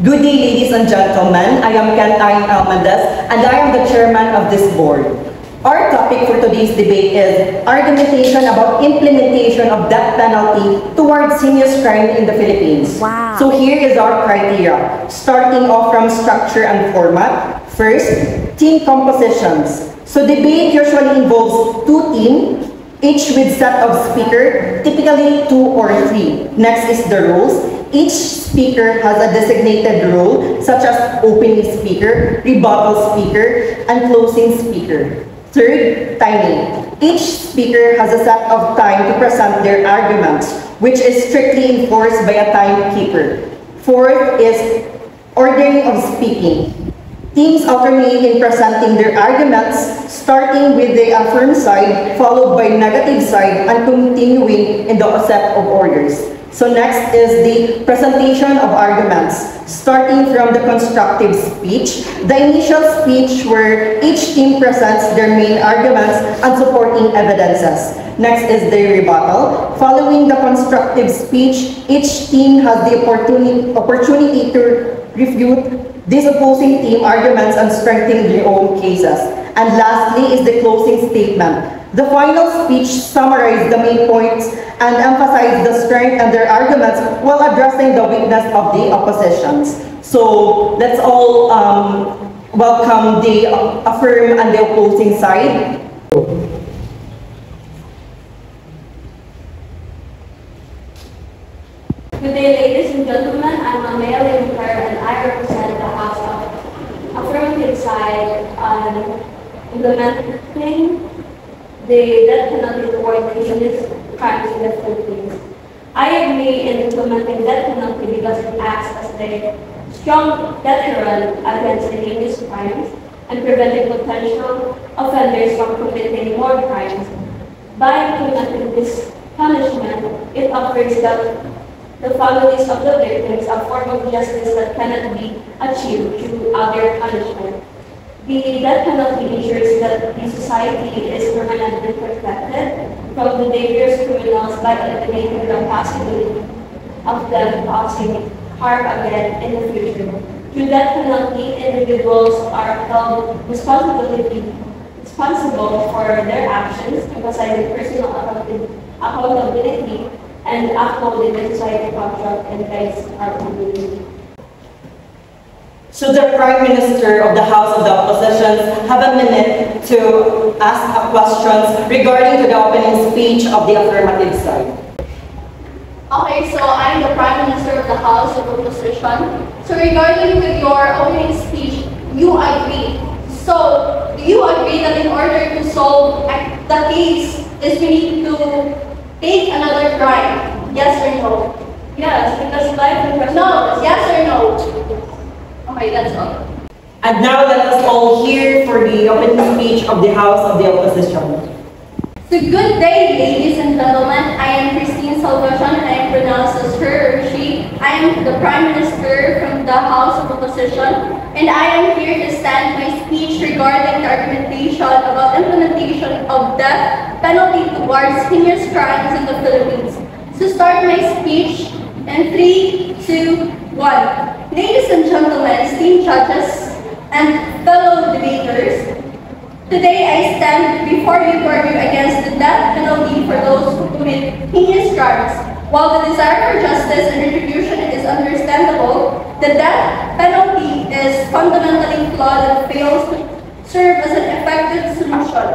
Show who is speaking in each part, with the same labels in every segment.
Speaker 1: Good day, ladies and gentlemen. I am Kentine Almandas, and I am the chairman of this board. Our topic for today's debate is argumentation about implementation of death penalty towards heinous crime in the Philippines.
Speaker 2: Wow.
Speaker 1: So here is our criteria, starting off from structure and format. First, team compositions. So debate usually involves two teams, each with set of speaker, typically 2 or 3. Next is the roles. Each speaker has a designated role, such as opening speaker, rebuttal speaker, and closing speaker. Third, timing. Each speaker has a set of time to present their arguments, which is strictly enforced by a timekeeper. Fourth is ordering of speaking. Teams alternate in presenting their arguments, starting with the affirm side, followed by negative side, and continuing in the set of orders. So next is the presentation of arguments, starting from the constructive speech, the initial speech where each team presents their main arguments and supporting evidences. Next is the rebuttal. Following the constructive speech, each team has the opportunity to refute these opposing team arguments and strengthen their own cases. And lastly is the closing statement. The final speech summarizes the main points and emphasizes the strength and their arguments while addressing the weakness of the oppositions. So let's all welcome the affirm and the opposing side.
Speaker 3: Good day, ladies and gentlemen. I'm Amelia Mujer, and I represent the House of Affirmative side on implementing the death penalty towards heinous crimes in the Philippines. I agree in implementing death penalty because it acts as a strong deterrent against the heinous crimes and preventing potential offenders from committing more crimes. By implementing this punishment, it offers the families of the victims a form of justice that cannot be achieved through other punishment. The death penalty ensures that the society is permanently protected from the dangerous criminals by eliminating the possibility of them causing harm again in the future. Through death penalty, individuals are held responsible for their actions, emphasizing personal accountability and upholding the society construct and guides our community.
Speaker 1: Should the Prime Minister of the House of the Opposition have a minute to ask questions regarding to the opening speech of the affirmative side?
Speaker 4: Okay, so I'm the Prime Minister of the House of Opposition. So regarding with your opening speech, you agree. So do you agree that in order to solve the case, is we need to take another crime? Yes or no?
Speaker 3: Yes, because life and
Speaker 4: No, yes or no? Okay, that's all.
Speaker 1: And now let us all hear for the opening speech of the House of the Opposition.
Speaker 4: So good day, ladies and gentlemen. I am Christine Salvacion, and I am pronounced as her or she. I am the Prime Minister from the House of Opposition, and I am here to stand my speech regarding the argumentation about implementation of death penalty towards heinous crimes in the Philippines. To start my speech in 3, 2, 1. Ladies and gentlemen, esteemed judges, and fellow debaters, today I stand before you to argue against the death penalty for those who commit heinous crimes. While the desire for justice and retribution is understandable, the death penalty is fundamentally flawed and fails to serve as an effective solution.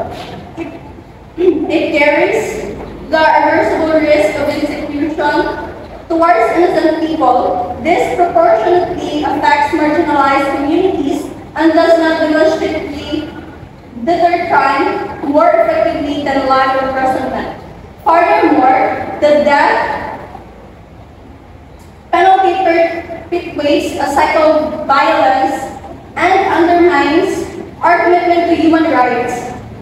Speaker 4: It carries the irreversible risk of execution towards innocent people. This proportionately affects marginalized communities and does not demonstrably deter crime more effectively than life imprisonment. Furthermore, the death penalty perpetuates a cycle of violence and undermines our commitment to human rights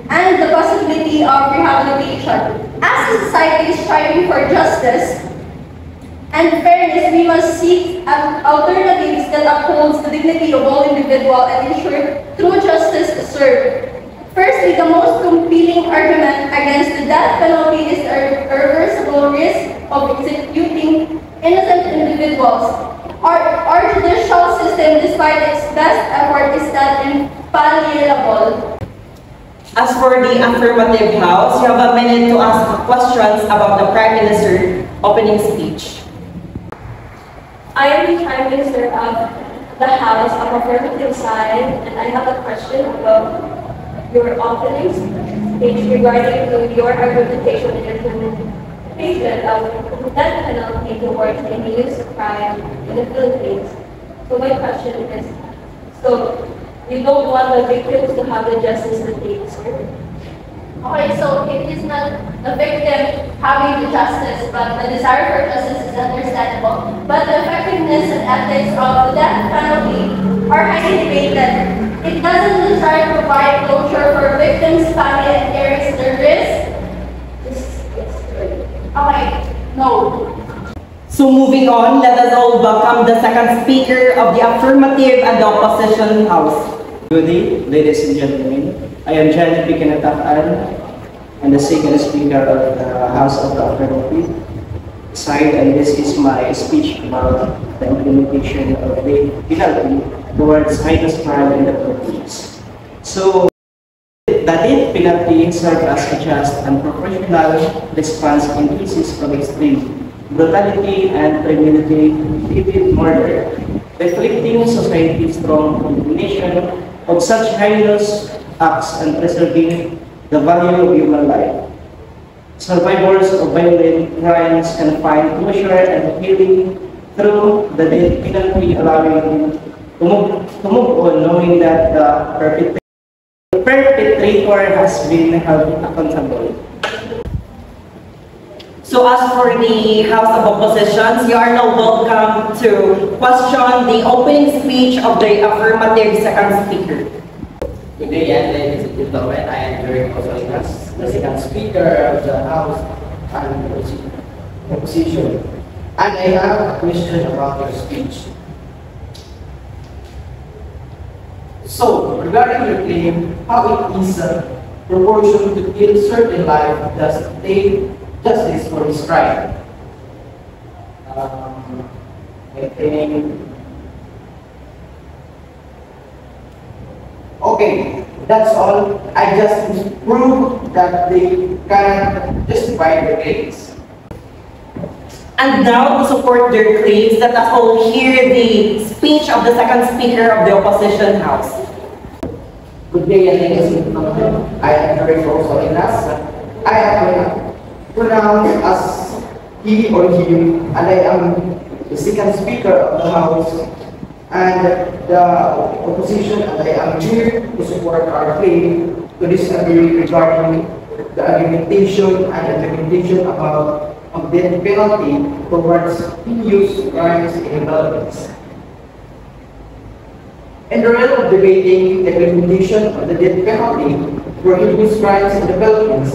Speaker 4: and the possibility of rehabilitation. As a society is striving for justice and fairness, we must seek alternatives that upholds the dignity of all individuals and ensure true justice is served. Firstly, the most compelling argument against the death penalty is the irreversible risk of executing innocent individuals. Our judicial despite its best effort, is not infallible.
Speaker 1: As for the affirmative house, you have a minute to ask questions about the Prime Minister opening speech.
Speaker 3: I am the Prime Minister of the House of Affirmative Side, and I have a question about your opening speech regarding to your argumentation and implementation of the death penalty towards any use of crime in the Philippines. So my question is, so you don't want the victims to have the justice that they deserve?
Speaker 4: Okay, so it is not the victim having the justice, but the desire for justice is understandable. But the effectiveness and ethics of the death penalty are highly debated. It doesn't necessarily provide closure for victims' family and carries the risk. Okay, no.
Speaker 1: So moving on, let us all welcome the second speaker of the affirmative and the opposition house.
Speaker 2: Good day, ladies and gentlemen. I am Jan Picanatakan, and the second speaker of the House of the Affirmative side, and this is my speech about the implementation of the penalty towards heinous crime in the Philippines. So, the death penalty serves as a just and proportional response in cases of extreme brutality and premeditated murder, reflecting society's strong condemnation of such heinous acts and preserving the value of human life. Survivors of violent crimes can find closure and healing through the death penalty, allowing them to move on knowing that the perpetrator has been held accountable.
Speaker 1: So as for the House of Oppositions, you are now welcome to question the opening speech of the affirmative second speaker.
Speaker 5: Good day, ladies and gentlemen. I am Derek Osalinas, the second speaker of the House and Opposition. And I have a question about your speech. So, regarding your claim, how it is a proportion to kill certain life does take justice for this crime? I think. Okay, that's all. I just proved that they can justify their claims.
Speaker 1: And now to support their claims, let us all hear the speech of the second speaker of the opposition house.
Speaker 5: Good day, ladies and gentlemen. I am Derek Osalinas. I am pronounced as he or him, and I am the second speaker of the house and the opposition, and I am here to support our claim to disagree regarding the argumentation and implementation about death penalty towards heinous crimes in the Philippines. In the realm of debating the implementation of the death penalty for heinous crimes in the Philippines,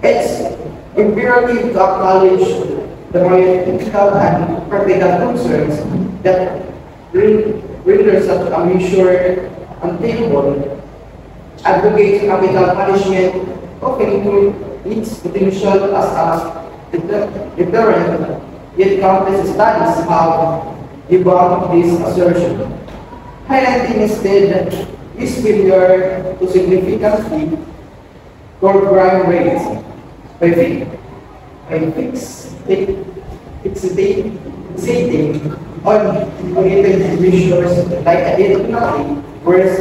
Speaker 5: it's imperative to acknowledge the political and practical concerns that render such a measure untenable. Advocates capital punishment often its potential as a deterrent, yet countless studies have debunked this assertion, highlighting instead its failure to significantly curb crime rates by fixating on related measures like a death penalty, whereas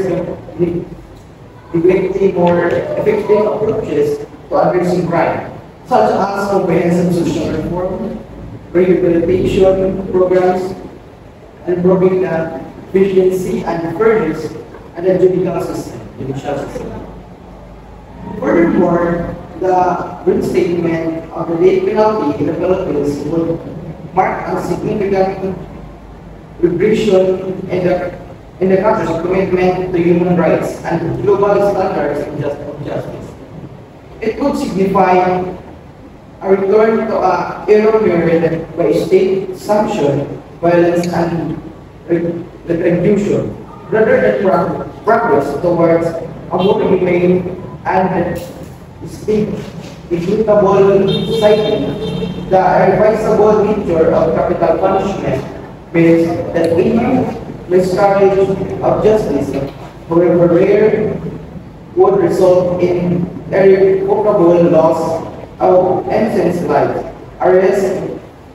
Speaker 5: neglecting more effective approaches to addressing crime, such as comprehensive social reform, rehabilitation programs, and improving the efficiency and fairness of the judicial system. Furthermore, the reinstatement of the death penalty in the Philippines would mark a significant regression in the country's commitment to human rights and global standards of justice. It could signify a return to an era mirrored by state-sanctioned violence and retribution, rather than progress towards a more humane and equitable society. The irreversible nature of capital punishment means that any miscarriage of justice, however rare, would result in irrevocable loss of innocent life, a risk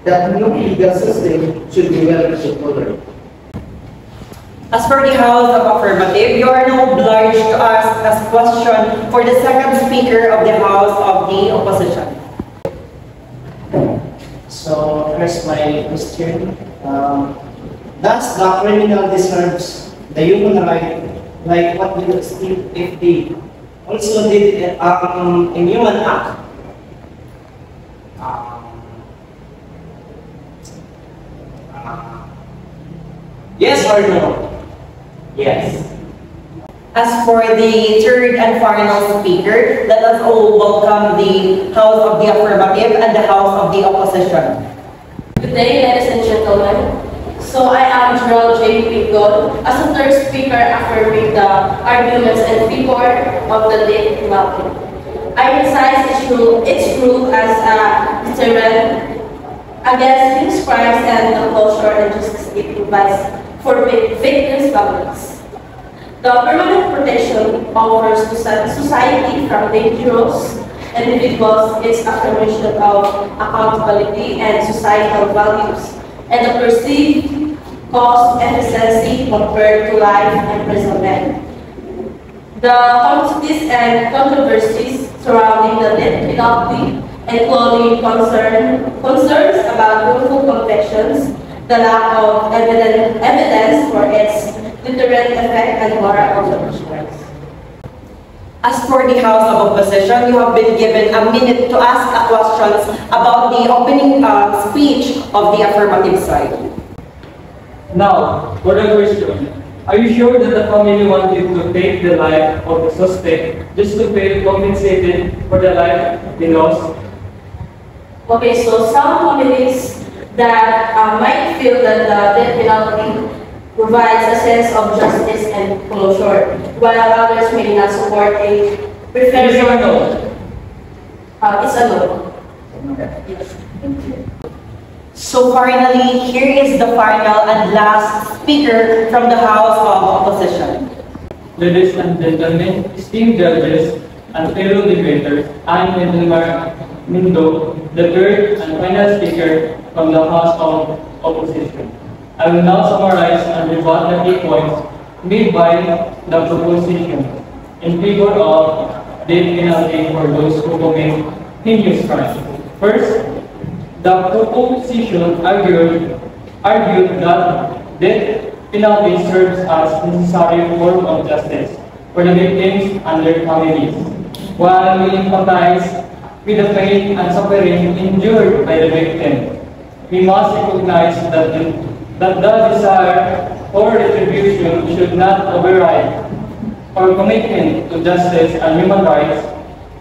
Speaker 5: that no legal system should be willing to tolerate.
Speaker 1: As for the House of Affirmative, you are now obliged to ask a question for the second Speaker of the House of the Opposition.
Speaker 2: So, first my question. Does the criminal deserves the human right like what the state if they also did in human act? Yes or no? Yes.
Speaker 1: As for the third and final speaker, let us all welcome the House of the Affirmative and the House of the Opposition.
Speaker 4: Good day, ladies and gentlemen. So I am Gerald J. Pigod, as a third speaker affirming the arguments in favor of the death penalty. I emphasize its rule as a deterrent against these crimes and the culture and justice it provides for victims' families. The permanent protection offers to society from dangerous individuals its affirmation of accountability and societal values, and the perceived cost efficiency compared to life imprisonment. The complexities and controversies surrounding the death penalty, including concerns about wrongful convictions, the lack of evidence for its deterrent effect, and moral obligations.
Speaker 1: As for the House of Opposition, you have been given a minute to ask questions about the opening speech of the affirmative side.
Speaker 6: Now, for the question, are you sure that the family wanted to take the life of the suspect just to feel compensated for the life they lost?
Speaker 4: Okay, so some families that might feel that the death penalty provides a sense of justice and closure, while others may not support a preferred.
Speaker 6: Yes or no?
Speaker 4: It's a no.
Speaker 6: Yes.
Speaker 1: So finally, here is the final and last speaker from the House of Opposition.
Speaker 6: Ladies and gentlemen, esteemed judges and fellow debaters, I am Edmar Mindo, the third and final speaker from the House of Opposition. I will now summarize and rebut the key points made by the proposition in favor of death penalty for those who commit heinous crimes. First, the proposition argued that death penalty serves as necessary form of justice for the victims and their families, while we empathize with the pain and suffering endured by the victim. We must recognize that the desire for retribution should not override our commitment to justice and human rights.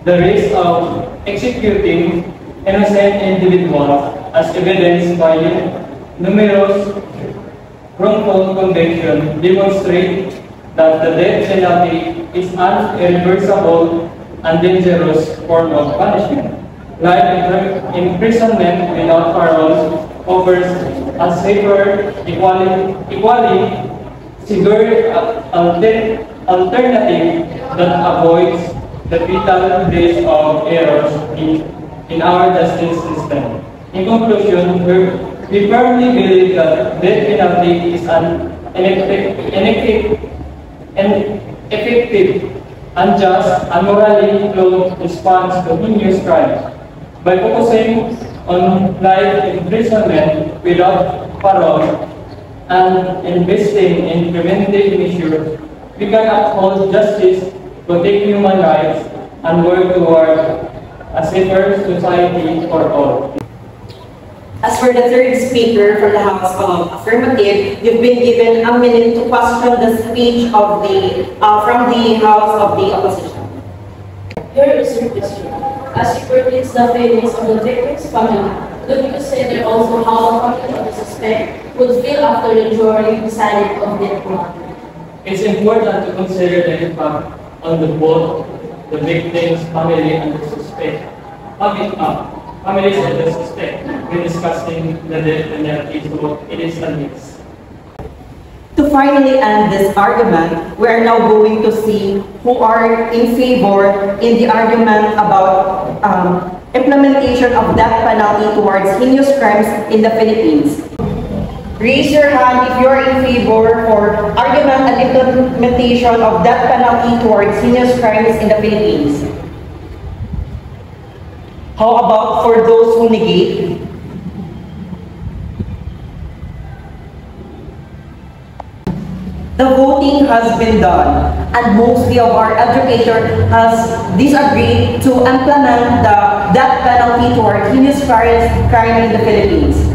Speaker 6: The risk of executing innocent individuals, as evidenced by numerous wrongful convictions, demonstrate that the death penalty is an irreversible and dangerous form of punishment. Life imprisonment without parole offers a safer, equally secure alternative that avoids the fatal risk of errors in our justice system. In conclusion, we firmly believe that death penalty is an ineffective, unjust, and morally flawed response to heinous crimes. By focusing on life imprisonment without parole and investing in preventive measures, we can uphold justice, protect human rights, and work toward a safer society for all.
Speaker 1: As for the third speaker from the House of Affirmative, you've been given a minute to question the speech of from the House of the Opposition.
Speaker 4: Here is your question. As you predict the feelings of the victim's family, could you consider also how the family of the suspect would feel after the jury decided on death penalty?
Speaker 6: It's important to consider the impact on both the victim's family and the suspect. Families and the suspect when discussing the death penalty, so it is a mix.
Speaker 1: To finally end this argument, we are now going to see who are in favor in the argument about implementation of death penalty towards heinous crimes in the Philippines. Raise your hand if you are in favor for argument and implementation of death penalty towards heinous crimes in the Philippines. How about for those who negate? The voting has been done, and mostly of our educator has disagreed to implement the death penalty toward heinous crime in the Philippines.